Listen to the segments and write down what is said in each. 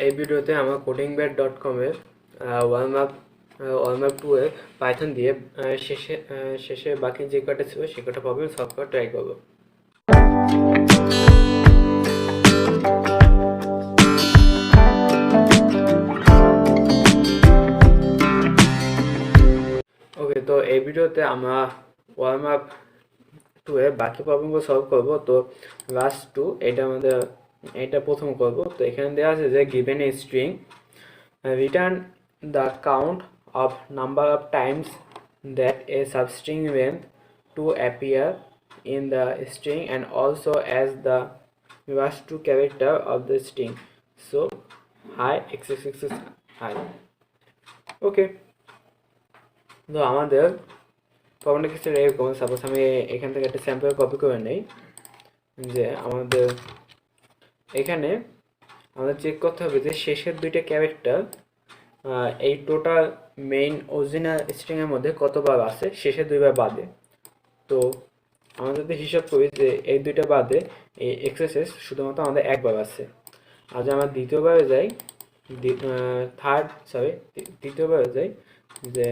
এই ভিডিওতে আমরা codingbat.com এর ওয়ার্ম আপ 2 এ পাইথন দিয়ে শেষে বাকি যে কটা ছিল সে কটা প্রবলেম সলভ করা ট্রাই করব। ওকে, তো এই ভিডিওতে আমরা ওয়ার্ম আপ 2 এ বাকি প্রবলেমগুলো সলভ করব। তো লাস্ট 2 এটা প্রথম করব। তো এখানে দেওয়া আছে যে given a string return the count of number of times that a substring length to appear in the string and also as the last two character of the string, so hi xxx hi. ওকে, তো আমাদের প্রবলেমটা কিছু এরকম। Suppose আমি এখান থেকে একটা sample copy করে নেই, যে আমাদের এখানে আমাদের চেক করতে হবে যে শেষের দুইটা ক্যারেক্টার এই টোটাল মেইন অরিজিনাল স্ট্রিংয়ের মধ্যে কতবার আছে, শেষে দুইবার বাদে। তো আমরা যদি হিসাব করি যে এই দুইটা বাদে এই এক্সেসেস শুধুমাত্র আমাদের একবার আছে। আর যদি আমরা দ্বিতীয়বারে যাই, তৃতীয়বারে যাই, যে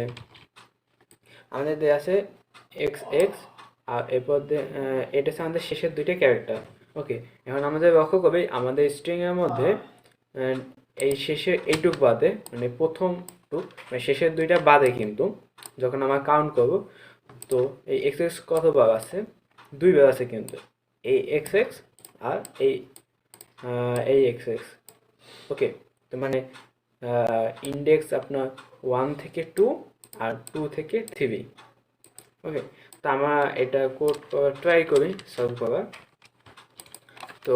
আমাদের দেওয়া আছে এক্স এক্স, আর এরপর এটা হচ্ছে আমাদের শেষের দুইটা ক্যারেক্টার। ওকে, এখন আমাদের লক্ষ্য করবে আমাদের স্ট্রিংয়ের মধ্যে এই শেষে এইটুক বাদে, মানে প্রথম টুক মানে শেষের দুইটা বাদে, কিন্তু যখন আমরা কাউন্ট করব তো এই এক্স এক্স কতবার আছে, দুইবার আছে কিন্তু, এই এক্স এক্স আর এই এক্স এক্স। ওকে, তো মানে ইন্ডেক্স আপনার 1 থেকে 2 আর 2 থেকে 3। ওকে, তো আমরা এটা কোড ট্রাই করি সলভ করার। তো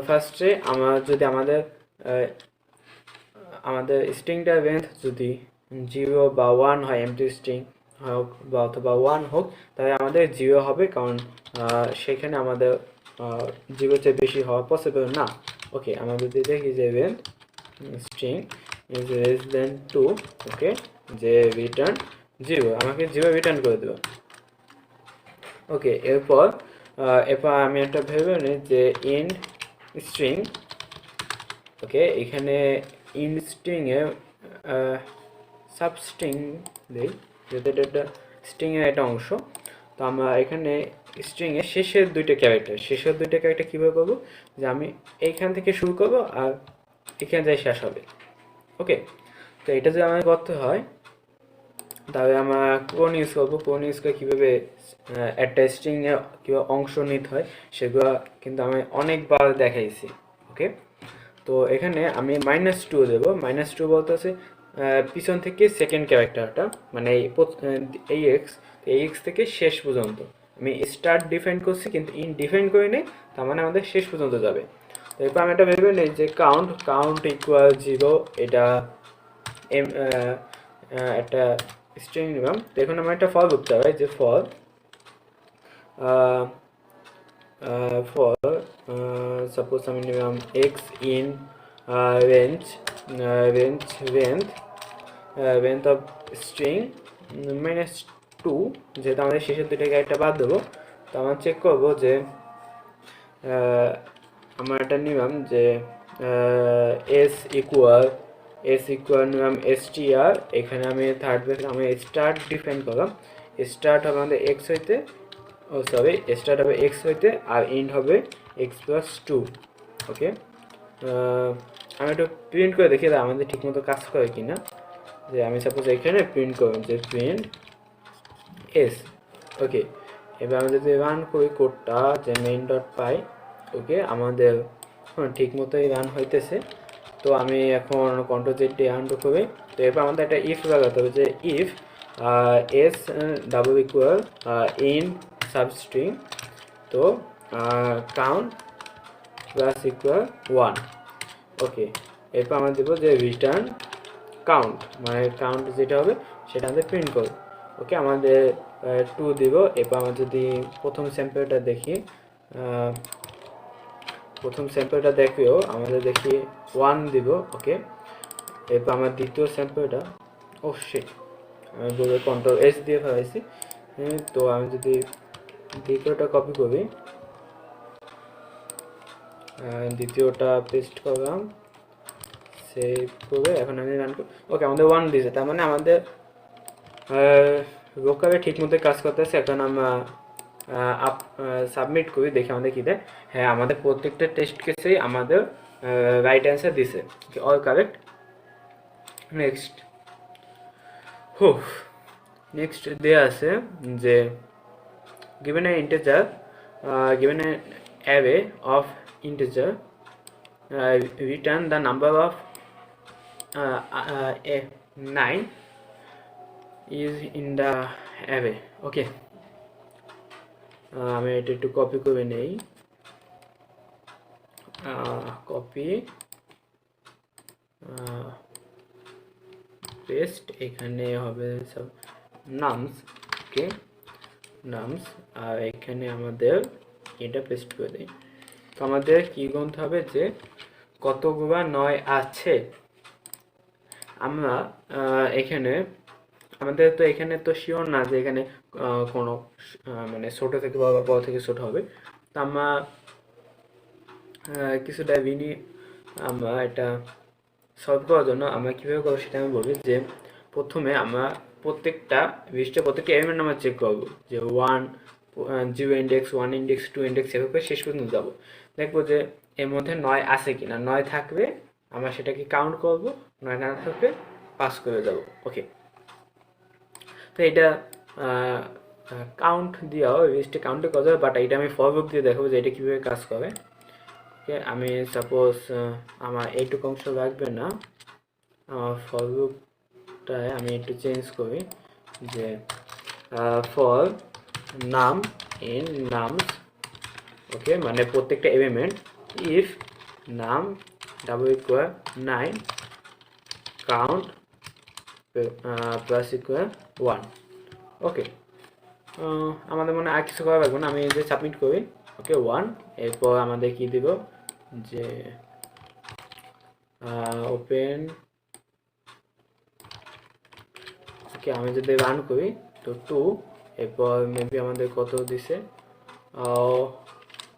ফার্স্টে আমরা যদি আমাদের স্ট্রিংটা লেন্থ যদি 0 বা 1 হয়, এমটি স্ট্রিং হোক বা অথবা 1 হোক, তাহলে আমাদের 0 হবে, কারণ সেখানে আমাদের 0 চেয়ে বেশি হওয়া পসিবল না। ওকে, আমরা যদি দেখি যে length string is less than 2, ওকে, যে রিটার্ন 0, আমাকে 0 রিটার্ন করে দেবে। ওকে, এরপর আমি একটা ভেবে নিই যে ইন্ড স্ট্রিং। ওকে, এখানে ইন্ড স্ট্রিংয়ে সাবস্ট্রিং দিই, যেহেতু এটা একটা স্ট্রিংয়ের একটা অংশ। তো আমরা এখানে স্ট্রিংয়ের শেষের দুইটা ক্যারেক্টার কীভাবে করবো, যে আমি এইখান থেকে শুরু করবো আর এখানে যাই শেষ হবে। ওকে, তো এটা যদি আমাদের করতে হয় তাহলে আমরা কোন ইউজ করবো, কীভাবে একটা স্ট্রিংয়ে কীভাবে অংশ নিতে হয় সেগুলো কিন্তু আমি অনেকবার দেখাইছি। ওকে, তো এখানে আমি -2 দেবো। -2 বলতে আছে পিছন থেকে সেকেন্ড ক্যারেক্টারটা, মানে এই এক্স থেকে শেষ পর্যন্ত আমি স্টার্ট ডিফাইন করছি, কিন্তু ইন ডিফাইন করে নেই, তার মানে আমাদের শেষ পর্যন্ত যাবে। তো এরপর আমি এটা ভেবে নেই যে কাউন্ট ইকুয়াল 0, এটা একটা স্ট্রিং নিলাম। তো এখন আমার একটা ফর করতে হবে, যে ফর সাপোজ আমি নিলাম x in range of string -2, যেহেতু আমাদের শেষের দুটো ক্যারেক্টার বাদ দেবো। তো আমরা চেক করবো যে আমরা এটা নিলাম যে এস ইকুয়াল নিলাম str, এখানে আমি থার্ড ব্রেকেট আমি স্টার্ট ডিফাইন করলাম। স্টার্ট হবে আমাদের এক্স হইতে, স্টার্ট হবে এক্স হইতে, আর এন্ড হবে x+2। ওকে, আমি একটু প্রিন্ট করে দেখি আমাদের ঠিকমতো কাজ করে কিনা। যে আমি সাপোজ এখানে প্রিন্ট করলাম যে প্রিন্ট এস। ওকে, এবার আমি যদি রান করি কোডটা, যে main.py, ওকে, আমাদের ঠিক মতোই রান হইতেছে। তো আমি এখন কন্ট্রোল জেড দিয়ে রান করি। তো এরপর আমাদের একটা ইফ লাগাতে হবে, যে if S double equal in substring, তো কাউন্ট প্লাস ইকুয়াল 1। ওকে, এরপর আমরা দেবো যে রিটার্ন কাউন্ট, মানে কাউন্ট যেটা হবে সেটা আমাদের প্রিন্ট করব। ওকে, আমাদের 2 দিব। এরপর আমরা যদি প্রথম স্যাম্পলটা দেখি, দেখেও আমাদের দেখি 1 দিব। ওকে, এরপর আমার দ্বিতীয় স্যাম্পলটা, ও শিট, আমি বলবো কন্ট্রোল এস দিয়ে ফেলাইছি। তো আমি যদি দ্বিতীয়টা কপি করি, দ্বিতীয়টা পেস্ট করলাম, সেভ করে এখন আমি রান করি। ওকে, আমাদের 1 দিয়েছে, তার মানে আমাদের ভোকাবে ঠিক মতো কাজ করতেছে। এখন আমরা সাবমিট করি, দেখি আমাদের কী দেয়। হ্যাঁ, আমাদের প্রত্যেকটা টেস্ট কেসেই আমাদের রাইট অ্যান্সার দিছে, অল কারেক্ট। নেক্সট, নেক্সট দেওয়া আছে যে given an integer, given an array of integer, return the number of 9 is in the array. ওকে, আমি এটা একটু কপি করে নেই, কপি পেস্ট, এখানে হবে সব নামস। ওকে, নামস, আর এখানে আমাদের এটা পেস্ট করে দিই। তো আমাদের কি গুনতে হবে যে কতগুলো 9 আছে। আমরা এখানে আমাদের তো এখানে তো শিওর না যে এখানে কোনো মানে ছোট থেকে বড় থেকে ছোট হবে। তো আমরা কিছুটা আমরা এটা সলভ করার জন্য আমরা কীভাবে করবো সেটা আমি বলি যে প্রথমে আমরা প্রত্যেকটা এলিমেন্ট আমরা চেক করবো যে 1 0 ইন্ডেক্স, 1 ইন্ডেক্স, 2 ইন্ডেক্স, এভাবে শেষ পর্যন্ত যাবো। দেখবো যে এর মধ্যে 9 আছে কিনা। 9 থাকবে আমরা সেটাকে কাউন্ট করবো, 9 না থাকবে পাস করে যাবো। ওকে, তো এটা কাউন্ট দিয়েও লিস্টে কাউন্টে করা যাবে, বাট এটা আমি ফর লুপ দিয়ে দেখাবো যে এটা কীভাবে কাজ করে। ওকে, আমি সাপোজ আমার এইটুকু অংশ লাগবে না, আমার ফর লুপটায় আমি একটু চেঞ্জ করি যে ফর নাম ইন নামস। ওকে, মানে প্রত্যেকটা এলিমেন্ট ইফ নাম double equal 9 count plus equal 1। ওকে, আমাদের মনে আর কিছু করা লাগবে না, আমি যে সাবমিট করি। ওকে, 1, এরপর আমাদের কি দিব যে ওপেন। ওকে, আমি যদি রান করি তো 2, এরপর মেবি আমাদের কত দিছে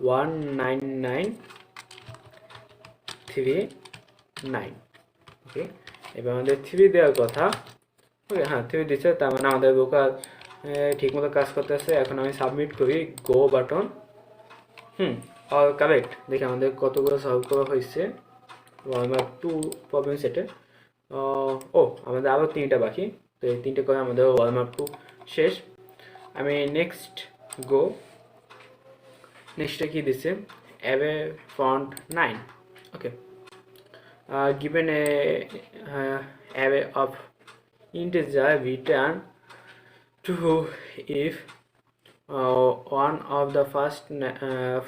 19939। ওকে, এবার আমাদের 3 দেওয়ার কথা। ওকে, হ্যাঁ 3 দিচ্ছে, তার মানে আমাদের বোকা ঠিকমতো কাজ করতেছে। এখন আমি সাবমিট করি, গো বাটন। All correct. দেখি আমাদের কতগুলো সলভ করা হয়েছে। আমার 2 প্রবলেম সেটে। আমাদের আরও 3টা বাকি, তো এই 3টে করে আমাদের ওয়ালমার্ক 2 শেষ। আমি নেক্সট গো, নেক্সটে কি দিচ্ছে array font 9। Okay, given a array of integer, return true if one of the first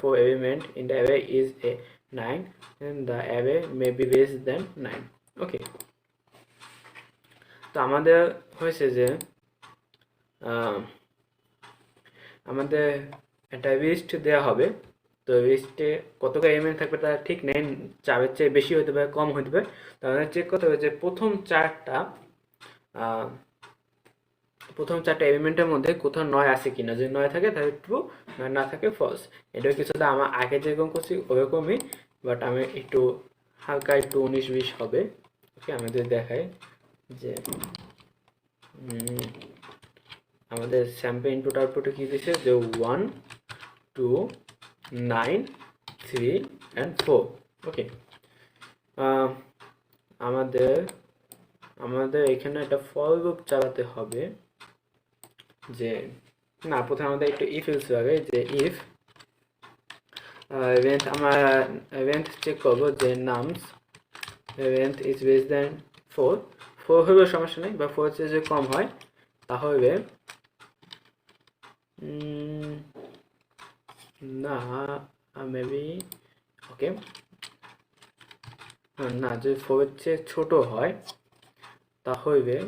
4 element in the array is a 9, and the array may be less than 9. ওকে, তো আমাদের হয়েছে যে আমাদের একটা লিস্ট দেওয়া হবে। তো লিস্টে কতটা এলিমেন্ট থাকবে তার ঠিক নেই, 4-এর চেয়ে বেশি হতে পারে, কম হতে পারে। তাহলে চেক করতে হবে যে প্রথম চারটা এলিমেন্টের মধ্যে কোথাও 9 আছে কিনা। যদি 9 থাকে তাহলে ট্রু, 9 না থাকে ফলস। এটাও কিছুটা আমার আগে যেরকম করছি ওরকমই, বাট আমি একটু হালকা একটু 19-20 হবে। ওকে, আমি যদি দেখাই যে আমাদের স্যাম্পল ইনপুট আউটপুটে কী দিচ্ছে যে 1 2 9 3 and 4। ওকে, আমাদের এখানে একটা ফর লুপ চালাতে হবে যে না, প্রথমে আমাদের একটু ইফ ইউজ লাগে যে ইফ রেন্থ, আমরা রেন্থ চেক করবো যে নামস রেন্থ ইজ লেস দেন 4 হলেও সমস্যা নেই, বা 4 চেয়ে যদি কম হয় তাহলে না মেবি। ওকে, না, যদি 4-এর চেয়ে ছোট হয় তাহলে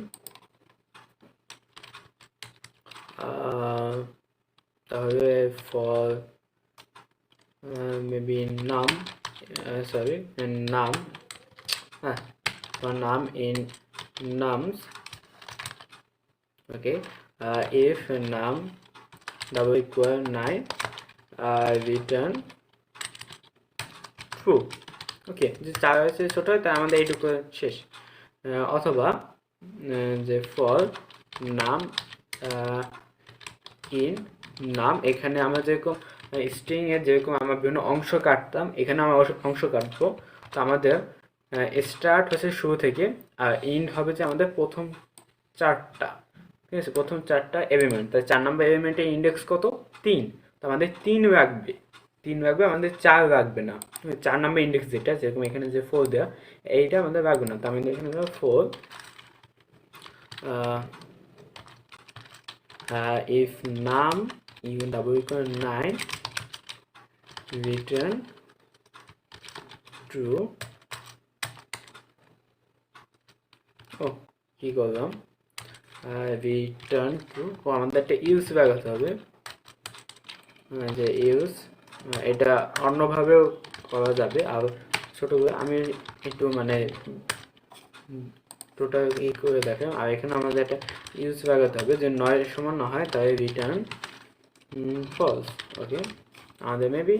ফর মেবি নাম for num in nums. Okay, if num double equal 9, return true. Okay, যে 4 হচ্ছে ছোট হয় তাই আমাদের এইটুকু শেষ। অথবা যে ফর নাম ইন নাম, এখানে আমরা যেরকম স্ট্রিং এর যেরকম আমরা বিভিন্ন অংশ কাটতাম, এখানে আমরা অংশ কাটবো। তো আমাদের স্টার্ট হচ্ছে শুরু থেকে, আর ইন্ড হবে যে আমাদের প্রথম 4টা, ঠিক আছে, প্রথম 4টা এলিমেন্ট। তাই 4 নম্বর এলিমেন্টের ইন্ডেক্স কত? 3। তো আমাদের 3 রাখবে, 3 রাখবে, আমাদের 4 রাখবে না। 4 নম্বর ইন্ডেক্স যেটা, যেরকম এখানে যে 4 দেওয়া, এইটা আমাদের রাখবে না। তো আমাদের এখানে 4 if num even double equal 9 return true। ও কি করলাম, রিটার্ন ট্রু। ও আমাদের একটা ইউজ লাগাতে হবে, যে ইউজ, এটা অন্যভাবেও করা যাবে। আর ছোট করে আমি একটু মানে টোটাল ই করে দেখেন। আর এখানে আমাদের একটা ইউজ লাগাতে হবে যে 9 সমান না হয়, তাই রিটার্ন ফলস। ওকে, আমাদের মেবি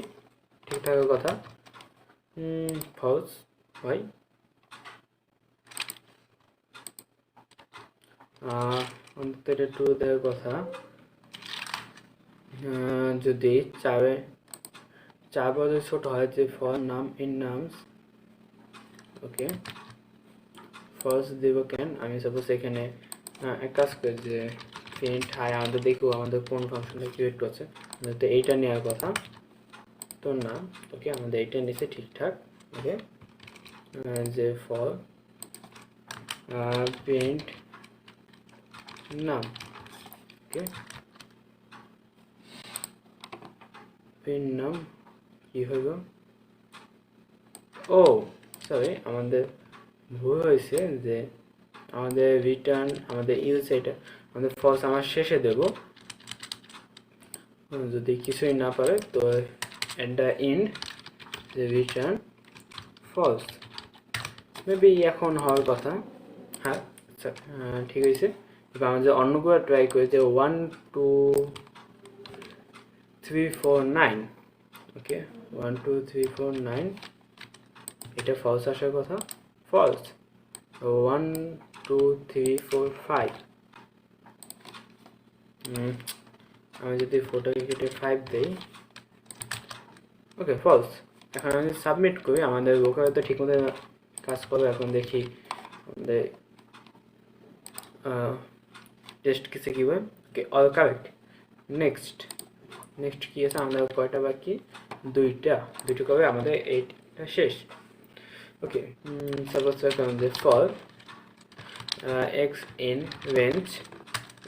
ঠিক থাকার কথা, ফলস হয়। অন্তত এটা ট্রু দেওয়ার কথা। যদি 4 বছর ছোট হয়, যে ফর নাম ইন নামস। ওকে, ফলস দেব কেন? আমি সাপোজ এখানে এক কাজ করি যে প্রিন্ট হাই, আমাদের দেখবো আমাদের কোন ফাংশনটা ক্রিয়েট করছে। তো এইটা নেওয়ার কথা তো না। ওকে, আমাদের এইটা নিচে ঠিকঠাক। ওকে, যে ফর প্রিন্ট নাম। ওকে, প্রিন্ট নাম কি হইব? ও সরি, আমাদের ভুল হয়েছে যে আমাদের রিটার্ন, আমাদের ইউজ, এটা আমাদের ফলস আমার শেষে দেব। যদি কিছুই না পারে তো এন্ড ইন্ড যে রিটার্ন ফলস। মেবি এখন হওয়ার কথা। হ্যাঁ, আচ্ছা, ঠিক হয়েছে। এবার আমরা যে অন্যগুলো ট্রাই করি, যে 1 2 3 4 9। ওকে, 1 2 3 4 9, এটা ফলস আসার কথা, ফলস। 1 2 3 4 5, আমি যদি 4টাকে কেটে 5 দেই, ওকে ফলস। এখন আমি সাবমিট করি, আমাদের লোকাল তো ঠিক মতো কাজ করবে। এখন দেখি আমাদের টেস্ট কেসে কী হয়। ওকে, অল কারেক্ট। নেক্সট কি আছে আমাদের? কয়টা বাকি? দুইটা কবে আমাদের এইটা শেষ। ওকে, সাপোজ আমাদের ফর এক্স ইন রেঞ্জ,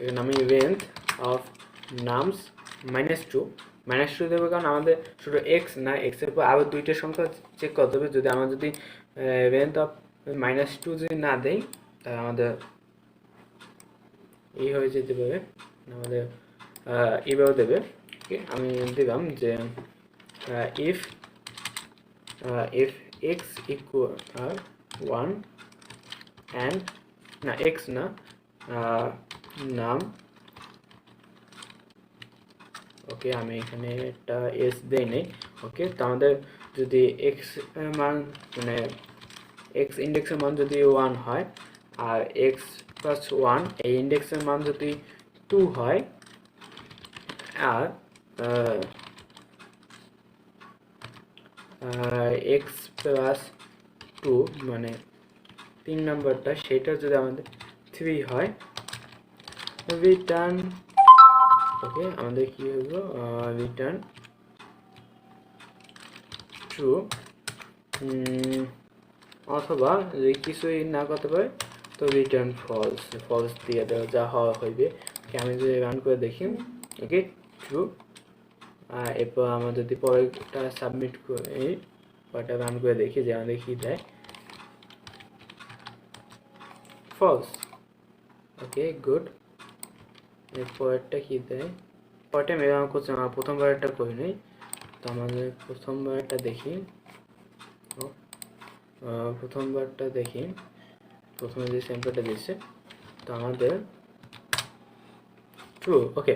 এখানে আমি রেঞ্জ অফ নামস -2 দেবো, কারণ আমাদের শুধু এক্স না, এক্সের পর আবার দুইটা সংখ্যা চেক করতে হবে। যদি আমরা যদি রেঞ্জ অফ -2 যদি না দেই, তাহলে আমাদের এই হয়ে যেতে পারে, আমাদের এইভাবে দেবে। ওকে, আমি দিলাম যে ইফ এক্স ইকুয়াল 1 অ্যান্ড না এক্স না নাম। ওকে, আমি এখানে একটা এস দেই নেই। ওকে, তো আমাদের যদি এক্স মান মানে এক্স ইন্ডেক্সের মান যদি 1 হয়, আর এক্স প্লাস 1 এই ইন্ডেক্সের মান যদি 2 হয়, আর এক্স প্লাস 2 মানে 3 নম্বরটা, সেটা যদি আমাদের 3 হয়, রিটার্ন। ওকে, আমাদের কি হলো? Return true. অথবা যদি কিছুই না করতে পারে তো রিটার্ন ফলস দিয়ে দেওয়া, যা হওয়া হইবে। আমি যদি রান করে দেখি, ওকে ট্রু। এরপর আমরা যদি পরেরটা সাবমিট করি, পরেরটা রান করে দেখি যে আমাদের কি দেয়, ফলস। ওকে, গুড। এরপরেরটা কি দেয়? পরেরটা মেরে আমার করছে, আমার প্রথমবারটা করি নাই। তো আমাদের প্রথমবারটা দেখি, প্রথমে যে স্যাম্পলটা দিচ্ছে, তো আমাদের ট্রু। ওকে,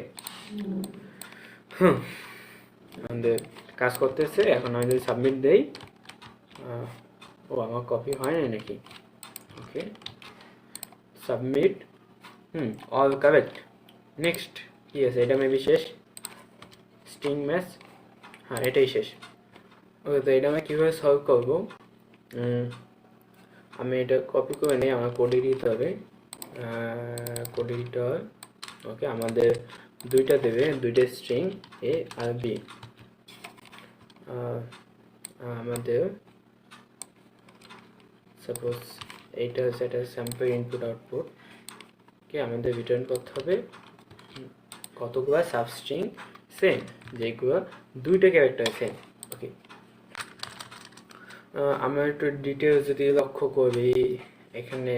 আমাদের কাজ করতেছে। এখন আমি যদি সাবমিট দেই, ও আমার কপি হয় না নাকি? ওকে, সাবমিট। All correct. নেক্সট কি আছে? এটা মেবি শেষ, স্ট্রিং ম্যাচ। হ্যাঁ, এটাই শেষ। ওকে, তো এটা আমি কীভাবে সলভ করবো? আমি এটা কপি করে নিই, আমার কোড দিতে হবে, কোড এডিটর। ওকে, আমাদের দুইটা দেবে, দুইটা স্ট্রিং এ আর বি। আমাদের সাপোজ এইটা হচ্ছে একটা স্যাম্পল ইনপুট আউটপুট। ওকে, আমাদের রিটার্ন করতে হবে কতগুলো সাবস্ট্রিং সেম, যেগুলো দুইটা ক্যারেক্টার সেম। ওকে, আমরা একটু ডিটেলস যদি লক্ষ্য করি, এখানে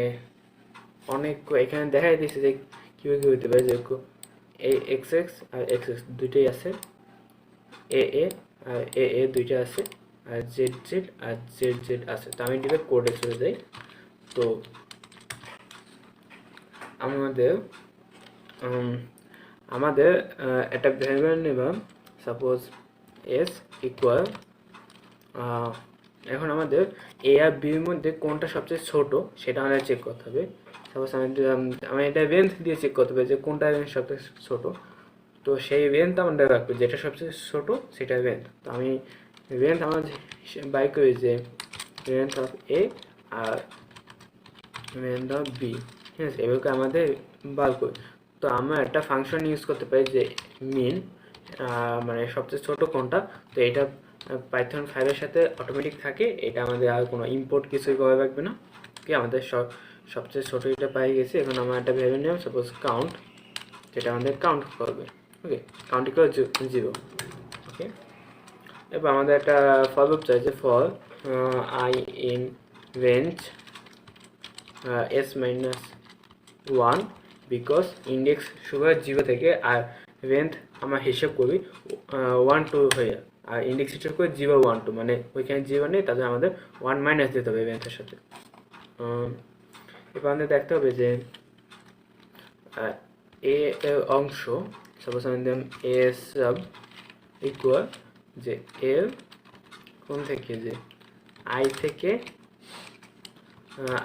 অনেক, এখানে দেখা দিচ্ছে যে কীভাবে কী হতে পারে, যে এই এক্স এক্স আর এক্স এক্স দুইটাই আছে, এ এ আর এ এ দুইটা আছে, আর জেড জেড আর জেড জেড আছে। তো আমি ডিরেক্ট কোডে চলে যাই। তো আমাদের আমাদের একটা ভ্যারিয়েবল নেবাম, সাপোজ এস ইকুয়াল, এখন আমাদের এ আর বির মধ্যে কোনটা সবচেয়ে ছোট সেটা আমাদের চেক করতে হবে। সাপোজ আমি এটা রেঞ্জ দিয়ে চেক করতে হবে যে কোনটা রেঞ্জ সবচেয়ে ছোট। তো সেই রেঞ্জ আমাদের রাখবে, যেটা সবচেয়ে ছোট সেটা রেঞ্জ। তো আমি রেঞ্জ আমার বাই করি যে রেঞ্জ অফ এ আর রেঞ্জ অফ বি, ঠিক আছে? এভাবে আমাদের বার করি। তো আমরা একটা ফাংশন ইউজ করতে পারি যে মিন, মানে সবচেয়ে ছোট কোনটা। তো এটা পাইথন 5-এর সাথে অটোমেটিক থাকে, এটা আমাদের আর কোনো ইম্পোর্ট কিছুই করা লাগবে না। কি, আমাদের সবচেয়ে ছোট এটা পাই গেছি। এখন আমরা একটা ভেবে নিলাম সাপোজ কাউন্ট, যেটা আমাদের কাউন্ট করবে। ওকে, কাউন্ট ইকুয়াল 0। ওকে, এবার আমাদের একটা ফর লুপ চাইছে, for I in range S minus 1, because index শুরু হয় 0 থেকে, আর রেঞ্জ আমরা হিসেব করি 1 2 হয়ে, আর ইন্ডেক্স হিসেব করে 0 1 2, মানে ওইখানে 0 নেই, তাহলে আমাদের 1 মাইনাস দিতে হবে রেঞ্জের সাথে। এবার আমাদের দেখতে হবে যে এ এর অংশ, সাপোজ আমি দিলাম এ সাব ইকুয়াল যে এর কোন থেকে, যে আই থেকে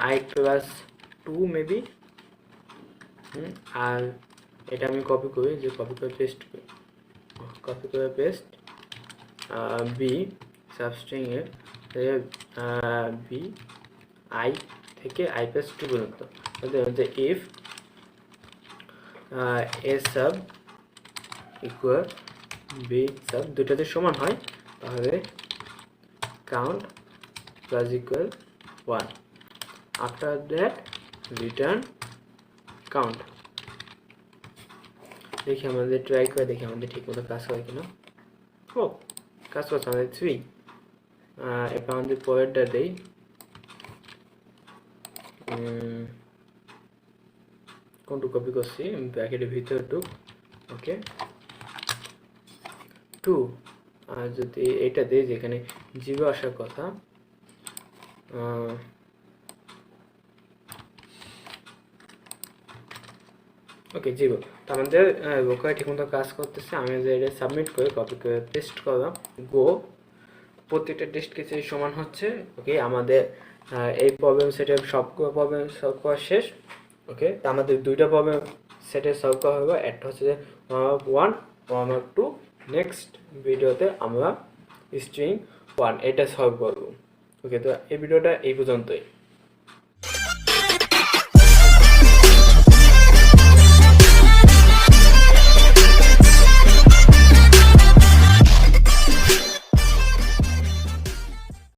আই প্লাস 2 মেবি। আর এটা আমি কপি করি, যে কপি করে পেস্ট বি সাবস্ট্রিং এর বি আই থেকে আই প্লাস 2 পর্যন্ত। যে if A sub equal B sub দুটাতে সমান হয়, তাহলে count plus equal 1, after that return count. দেখি আমাদের ট্রাই করে দেখি আমাদের ঠিক মতো কাজ হয় কিনা। ও, কাজ করছে আমাদের 3। এবার আমাদের পরেরটা দেই, কোনটুকু কপি করছি ব্র্যাকেটের ভিতরটুক। ওকে, 2, আর যদি এটা দিই যেখানে 0 আসার কথা, ওকে 0। তো আমাদের লোকাল ঠিকমতো কাজ করতেছে। আমি যে এটা সাবমিট করে কপি করে পেস্ট করলাম, গো, প্রত্যেকটা টেস্ট কেসে সমান হচ্ছে। ওকে, আমাদের এই প্রবলেম সেটের সবগুলো প্রবলেম সলভ করা শেষ। ওকে, তো আমাদের দুইটা প্রবলেম সেটে সলভ করা হবে, একটা হচ্ছে যে 1 2। নেক্সট ভিডিওতে আমরা স্ট্রিং 1 এটা সলভ করবো। ওকে, তো এই ভিডিওটা এই পর্যন্তই।